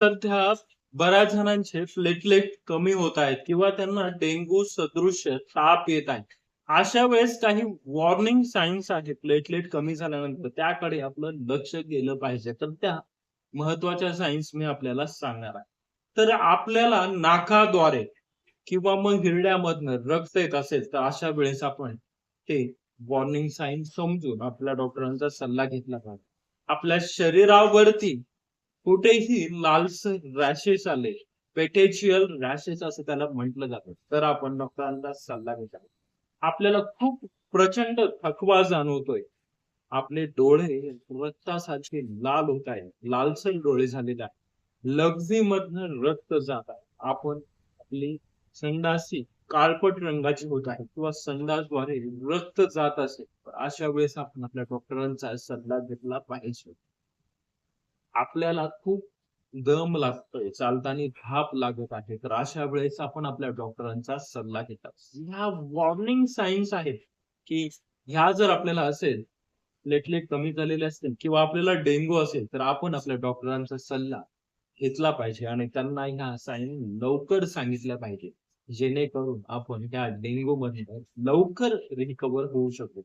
सध्या बऱ्याच जणांचे प्लेटलेट कमी होत आहेत किंवा त्यांना डेंग्यू सदृश्य ताप येत आहे. अशा वेळेस काही वॉर्निंग सायन्स आहेत प्लेटलेट कमी झाल्यानंतर त्याकडे आपलं लक्ष गेलं पाहिजे. तर त्या महत्त्वाच्या सायन्स मी आपल्याला सांगणार आहे. तर आपल्याला नाकाद्वारे किंवा मग हिरड्यामधनं रक्त येत असेल, तर अशा वेळेस आपण ते वॉर्निंग साइन समजून आपल्या डॉक्टरांचा सल्ला घेतला पाहिजे. आपल्या शरीरावरती कुठेही लालसर रॅशेस आले, पेटेचियल रॅशेस असं त्याला म्हटलं जातं, तर आपण डॉक्टरांचा सल्ला घ्यायचा. आपल्याला खूप प्रचंड थकवा जाणवतोय. आपले डोळे रक्तासारखे लाल होत आहेत. लालसर डोळे झालेले आहेत. लघवीमधनं रक्त जात आहे. आपण आपली संडासी काळपट रंगाची होत आहे किंवा संडासद्वारे रक्त जात असेल, तर अशा वेळेस आपण आपल्या डॉक्टरांचा सल्ला घेतला पाहिजे. आपल्याला खूप दम लागतोय, चालताना धाप लागत आहे, तर अशा वेळेस आपण आपल्या डॉक्टरांचा सल्ला घेतात. ह्या वॉर्निंग सायन्स आहेत, की ह्या जर आपल्याला असेल, प्लेटलेट कमी झालेले असतील किंवा आपल्याला डेंग्यू असेल, तर आपण आपल्या डॉक्टरांचा सल्ला घेतला पाहिजे आणि त्यांना ह्या सायन लवकर सांगितल्या पाहिजे. जेणेकरून आपण त्या डेंग्यूमधनं लवकर रिकव्हर होऊ शकू.